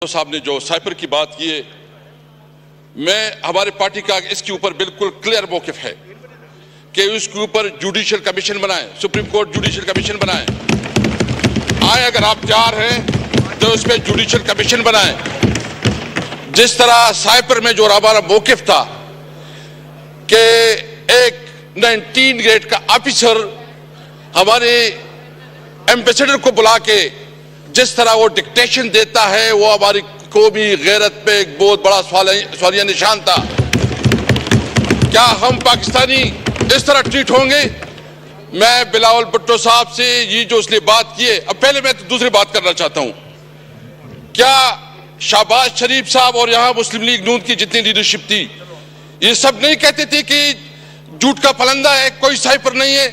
साहब ने जो साइपर की बात की है, मैं हमारे पार्टी का इसके ऊपर बिल्कुल क्लियर मौकिफ है कि उसके ऊपर जुडिशियल कमीशन बनाएं, सुप्रीम कोर्ट जुडिशियल कमीशन बनाएं। आए अगर आप तैयार हैं तो उस पर जुडिशियल कमीशन बनाएं। जिस तरह साइपर में जो हमारा मौकिफ था कि एक 19 ग्रेड का ऑफिसर हमारे एम्बेसडर को बुला के जिस तरह वो डिक्टेशन देता है, वो हमारी कौमी गैरत पे एक बहुत बड़ा सवालिया निशान था। क्या हम पाकिस्तानी इस तरह ट्रीट होंगे? मैं बिलावल भुट्टो साहब से ये जो उसने बात की है, अब पहले मैं तो दूसरी बात करना चाहता हूं। क्या शहबाज शरीफ साहब और यहां मुस्लिम लीग नून की जितनी लीडरशिप थी, ये सब नहीं कहते थे कि झूठ का फलंदा है, कोई साइपर नहीं है?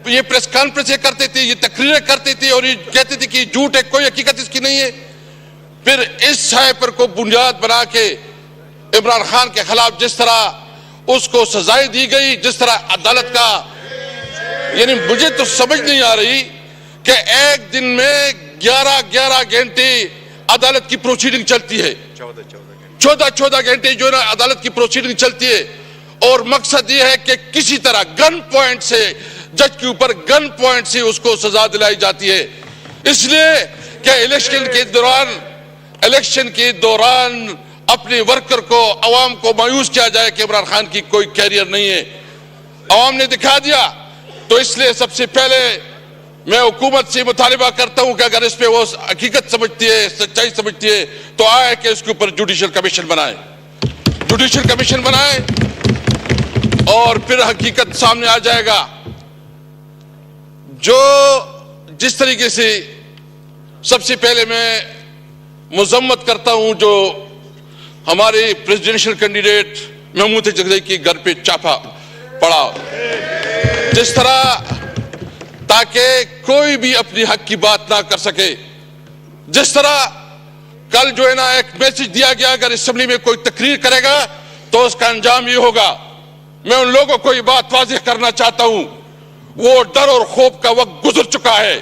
ये प्रेस कॉन्फ्रेंस करते थे, ये तकरीरें करते थे और ये कहते थे कि झूठ है, कोई हकीकत इसकी नहीं है। फिर इस साइपर को बुनियाद बना के इमरान खान के खिलाफ जिस तरह उसको सजाएं दी गई, जिस तरह अदालत का, यानी मुझे तो समझ नहीं आ रही कि एक दिन में 11-11 घंटे अदालत की प्रोसीडिंग चलती है, 14 घंटे जो है ना अदालत की प्रोसीडिंग चलती है, और मकसद ये है कि किसी तरह गन पॉइंट से जज के ऊपर गन पॉइंट से उसको सजा दिलाई जाती है, इसलिए कि इलेक्शन के दौरान अपने वर्कर को, अवाम को मायूस किया जाए कि इमरान खान की कोई कैरियर नहीं है। अवाम ने दिखा दिया। तो इसलिए सबसे पहले मैं हुकूमत से मुतालिबा करता हूं कि अगर इस पे वो हकीकत समझती है, सच्चाई समझती है, तो आए कि इसके ऊपर जुडिशियल कमीशन बनाए, जुडिशियल कमीशन बनाए और फिर हकीकत सामने आ जाएगा। जो जिस तरीके से सबसे पहले मैं मुजम्मत करता हूं जो हमारे प्रेसिडेंशियल कैंडिडेट महमूद जगदई के घर पे छापा पड़ा, जिस तरह ताकि कोई भी अपनी हक की बात ना कर सके, जिस तरह कल जो है ना एक मैसेज दिया गया, अगर असेंबली में कोई तकरीर करेगा तो उसका अंजाम ये होगा। मैं उन लोगों को ये बात वाज़ेह करना चाहता हूं, वो डर और खौफ का वक्त गुजर चुका है,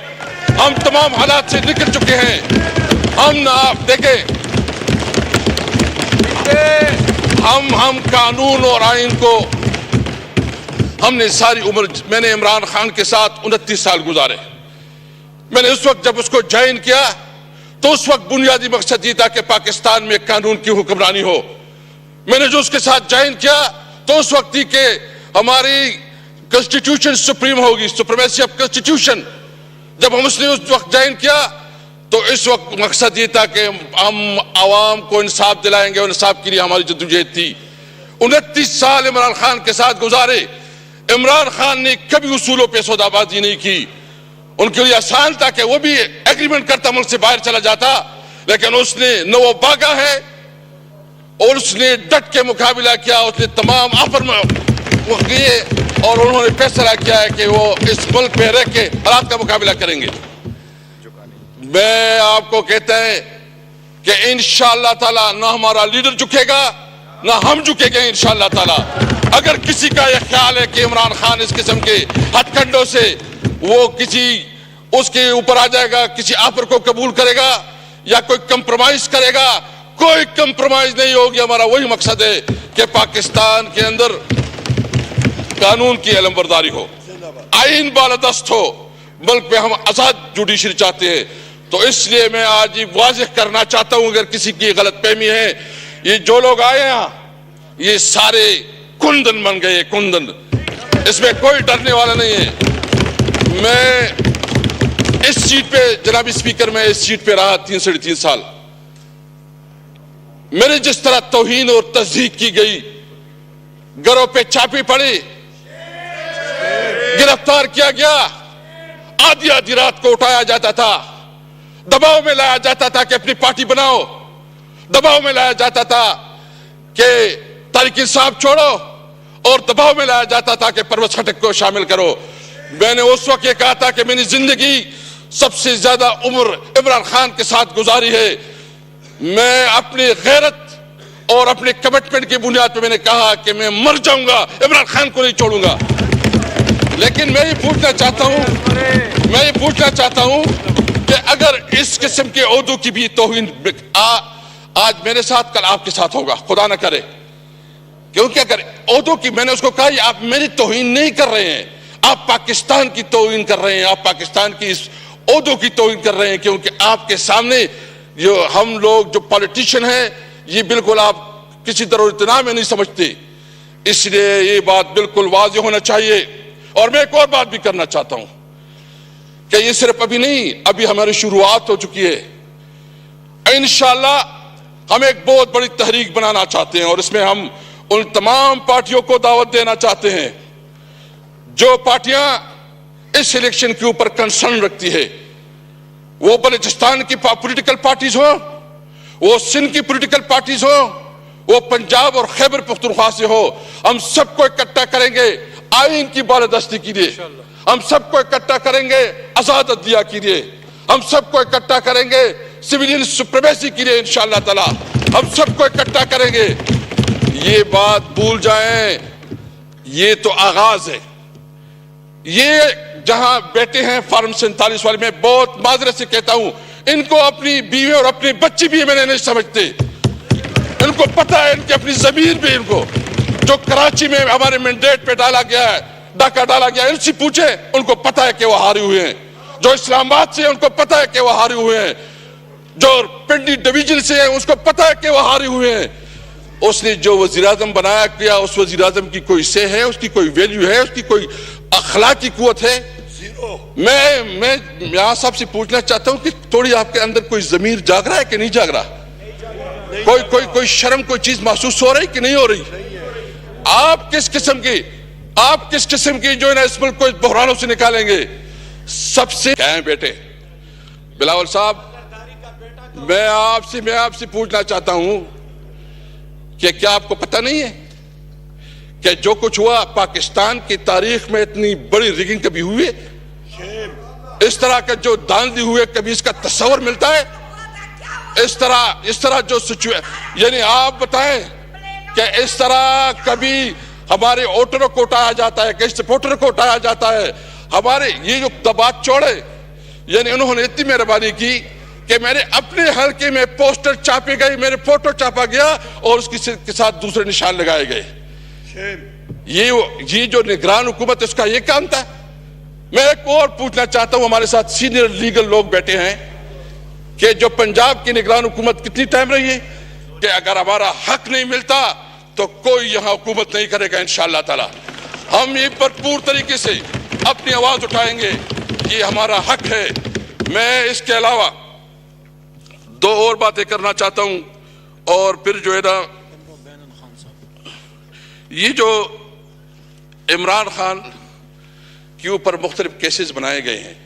हम तमाम हालात से निकल चुके हैं। हम ना आप देखें, हम कानून और आइन को हमने सारी उम्र, मैंने इमरान खान के साथ 29 साल गुजारे। मैंने उस वक्त जब उसको ज्वाइन किया तो उस वक्त बुनियादी मकसद ये था कि पाकिस्तान में कानून की हुक्मरानी हो। मैंने जो उसके साथ ज्वाइन किया तो उस वक्त थी कि हमारी कॉन्स्टिट्यूशन सुप्रीम होगी, सुप्रीमेसी ऑफ कॉन्स्टिट्यूशन। जब हम उसने उस वक्त ज्वाइन किया तो इस वक्त मकसद ये था कि हम आवाम को इंसाफ दिलाएंगे, और इंसाफ के लिए हमारी जद्दोजहद थी। 29 साल इमरान खान के साथ गुजारे। इमरान खान ने कभी उसूलों पे सौदाबाजी नहीं की। उनके लिए आसान था कि वो भी एग्रीमेंट करता, मुल्क से बाहर चला जाता, लेकिन उसने न वो भागा है और उसने डट के मुकाबला किया। उसने तमाम ऑफर में वो किए और उन्होंने फैसला किया है कि वो इस मुल्क में रह के हालात का मुकाबला करेंगे। मैं आपको कहता है कि इंशाअल्लाह ताला ना हमारा लीडर झुकेगा ना हम झुकेंगे इंशाअल्लाह ताला। अगर किसी का यह ख्याल है कि इमरान खान इस किस्म के हथकंडों से वो किसी उसके ऊपर आ जाएगा, किसी ऑफर को कबूल करेगा या कोई कंप्रोमाइज करेगा, कोई कंप्रोमाइज नहीं होगी। हमारा वही मकसद है कि पाकिस्तान के अंदर कानून की अलमबरदारी हो, आइन बालादस्त हो, मुल्क में हम आजाद जुडिशरी चाहते हैं। तो इसलिए मैं आज ये वाज़ेह करना चाहता हूं, अगर किसी की गलतफहमी है, ये जो लोग आए यहाँ ये सारे कुंदन बन गए, कुंदन, इसमें कोई डरने वाला नहीं है। मैं इस सीट पे, जनाब स्पीकर, मैं इस सीट पे रहा 3-3.5 साल। मेरे जिस तरह तौहीन और तज़हीक की गई, घरों पे छापे पड़े, गिरफ्तार किया गया, आधी आधी रात को उठाया जाता था, दबाव में लाया जाता था कि अपनी पार्टी बनाओ, दबाव में लाया जाता था कि तारिक इंसाफ छोड़ो, और दबाव में लाया जाता था कि परवेज खटक को शामिल करो। मैंने उस वक्त ये कहा था कि मेरी जिंदगी सबसे ज्यादा उम्र इमरान खान के साथ गुजारी है। मैं अपनी गैरत और अपने कमिटमेंट की बुनियाद पर मैंने कहा कि मैं मर जाऊंगा, इमरान खान को नहीं छोड़ूंगा। लेकिन मैं ये पूछना चाहता हूं कि अगर इस किस्म के ओहदों की भी तौहीन आज मेरे साथ, कल आपके साथ होगा, खुदा ना करे। क्यों क्या करे? ओहदों की मैंने उसको कहा आप मेरी तौहीन नहीं कर रहे हैं, आप पाकिस्तान की तौहीन कर रहे हैं, आप पाकिस्तान की इस ओहदों की तौहीन कर रहे हैं, क्योंकि आपके सामने जो हम लोग जो पॉलिटिशियन हैं ये बिल्कुल आप किसी दरोइतना में नहीं समझते। इसलिए ये बात बिल्कुल वाज़ेह होना चाहिए। और मैं एक और बात भी करना चाहता हूं कि ये सिर्फ अभी नहीं, अभी हमारी शुरुआत हो चुकी है। इंशाअल्लाह हम एक बहुत बड़ी तहरीक बनाना चाहते हैं और इसमें हम उन तमाम पार्टियों को दावत देना चाहते हैं जो पार्टियां इस इलेक्शन के ऊपर कंसर्न रखती है। वो बलूचिस्तान की पॉलिटिकल पार्टीज हो, वो सिंध की पॉलिटिकल पार्टीज हो, वो पंजाब और खैबर पख्तूनख्वा से हो, हम सबको इकट्ठा करेंगे आईन की बालादस्ती के लिए, हम सबको इकट्ठा करेंगे आजाद अदलिया के लिए, हम सबको इकट्ठा करेंगे सिविलियन सुप्रीमेसी के लिए इंशाअल्लाह ताला, हम सबको इकट्ठा करेंगे। ये बात भूल जाएं, ये तो आगाज है। ये जहां बैठे हैं फार्म 47 वाले, मैं बहुत माजरत से कहता हूं, इनको अपनी बीवी और अपने बच्चे भी मैंने नहीं समझते। इनको पता है, इनकी अपनी जमीन भी, इनको जो कराची में हमारे मैंडेट पे डाला गया है, डाका डाला गया है, इनसे पूछे, उनको पता है कि वो हारे हुए हैं। जो इस्लामाबाद से है उनको पता है कि वो हारे हुए हैं, जो पिंडी डिवीजन से है उसको पता है कि वो हारे हुए हैं। उसने जो वजीर आजम बनाया किया, उस वजीर आजम की कोई से है, उसकी कोई वैल्यू है, उसकी कोई अखलाकी कुव्वत है? मैं यहां सबसे पूछना चाहता हूं कि थोड़ी आपके अंदर कोई जमीर जाग रहा है कि नहीं जाग रहा? कोई शर्म, कोई चीज महसूस हो रही कि नहीं हो रही? आप किस किस्म की जो है ना इस मुल्क को इस बहरानों से निकालेंगे? सबसे क्या है बेटे बिलावल साहब, मैं आपसे पूछना चाहता हूं कि क्या आपको पता नहीं है कि जो कुछ हुआ पाकिस्तान की तारीख में इतनी बड़ी रिगिंग कभी हुई है? इस तरह के जो धांधली हुए कभी इसका तस्वर मिलता है? इस तरह जो सिचुएशन, यानी आप बताएं कि इस तरह कभी हमारे वोटरों को उठाया जाता है, किसी सपोर्टर को उठाया जाता है? हमारे ये जो दबात चौड़े, यानी उन्होंने इतनी मेहरबानी की कि मेरे अपने हल्के में पोस्टर छापे गए, मेरे फोटो छापा गया और उसके साथ दूसरे निशान लगाए गए। ये जो निगरान हुकूमत, इसका ये काम था। मैं एक और पूछना चाहता हूं, हमारे साथ सीनियर लीगल लोग बैठे हैं, कि जो पंजाब की निगरान हुकूमत कितनी टाइम रही है कि अगर हमारा हक नहीं मिलता तो कोई यहां हुकूमत नहीं करेगा इंशाअल्लाह ताला। हम ये भरपूर तरीके से अपनी आवाज उठाएंगे, ये हमारा हक है। मैं इसके अलावा दो और बातें करना चाहता हूं, और फिर जो है ना, ये जो इमरान खान के ऊपर मुख्तलिफ केसेस बनाए गए हैं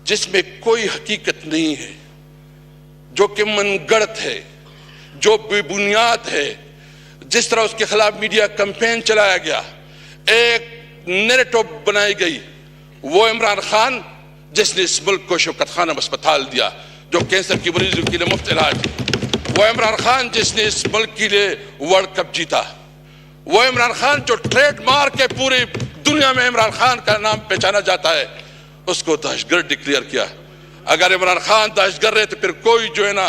जिसमें कोई हकीकत नहीं है, जो कि मनगढ़ंत है, जो बेबुनियाद है, जिस तरह उसके खिलाफ मीडिया कैंपेन चलाया गया, एक नैरेटिव बनाई गई, वो इमरान खान जिसने इस मुल्क को शौकत खान अस्पताल दिया जो कैंसर की मरीजों के लिए मुफ्त इलाज, वो इमरान खान जिसने इस मुल्क के लिए वर्ल्ड कप जीता, वो इमरान खान जो ट्रेडमार्क है पूरी दुनिया में इमरान खान का नाम पहचाना जाता है, उसको दहशतगर्द डिक्लेयर किया। अगर इमरान खान दहशतगर्द है तो फिर कोई जो है ना,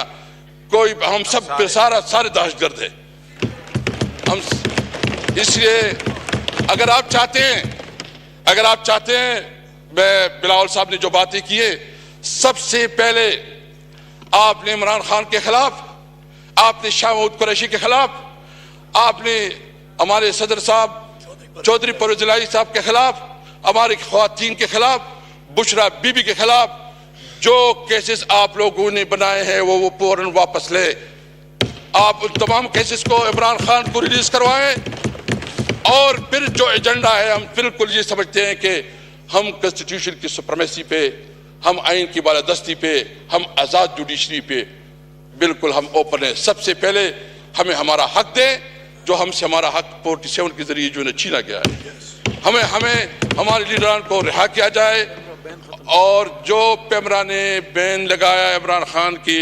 कोई हम सब फिर सारे दहशतगर्द है हम। इसलिए अगर आप चाहते हैं, मैं बिलावल साहब ने जो बातें की है, सबसे पहले आपने इमरान खान के खिलाफ, आपने शाह महमूद कुरैशी के खिलाफ, आपने हमारे सदर साहब चौधरी परवेज इलाही साहब के खिलाफ, हमारी ख्वातीन के खिलाफ, बुशरा बीबी के खिलाफ जो केसेस आप लोगों ने बनाए हैं वो फौरन वापस ले। आप उन तमाम केसेस को इमरान खान को रिलीज करवाएं। और फिर जो एजेंडा है, हम बिल्कुल ये समझते हैं कि हम कॉन्स्टिट्यूशन की सुप्रीमेसी पे, हम आइन की बालादस्ती पे, हम आजाद जुडिशरी पे बिल्कुल हम ओपन है। सबसे पहले हमें हमारा हक दें, जो हमसे हमारा हक 47 के जरिए जो छीना गया है, हमें हमारे लीडरान को रिहा किया जाए। और जो पैमरा ने बैन लगाया इमरान खान की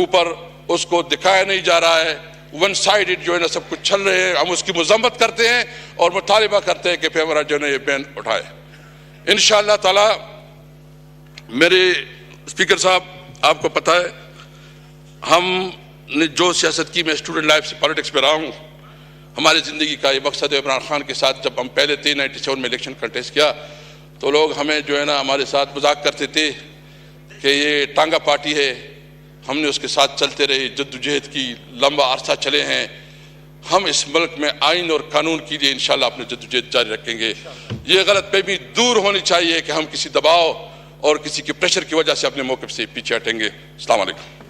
ऊपर, उसको दिखाया नहीं जा रहा है, वन साइडेड जो है ना सब कुछ चल रहे हैं। हम उसकी मजम्मत करते हैं और मुतालिबा करते हैं कि पैमरा जो है ये बैन उठाए इंशाअल्लाह ताला। मेरे स्पीकर साहब, आपको पता है हमने जो सियासत की, मैं स्टूडेंट लाइफ से पॉलिटिक्स में रहा हूँ, हमारी ज़िंदगी का ये मकसद है। इमरान खान के साथ जब हम पहले थे 97 में इलेक्शन कंटेस्ट किया तो लोग हमें जो है ना हमारे साथ मजाक करते थे कि ये टांगा पार्टी है। हमने उसके साथ चलते रहे, जद्दोजहद की, लंबा अरसा चले हैं। हम इस मुल्क में आइन और कानून के लिए इंशाल्लाह अपने जद्दोजहद जारी रखेंगे। ये गलतफहमी दूर होनी चाहिए कि हम किसी दबाव और किसी के प्रेशर की वजह से अपने मौक़िफ़ से पीछे हटेंगे। अस्सलाम वालेकुम।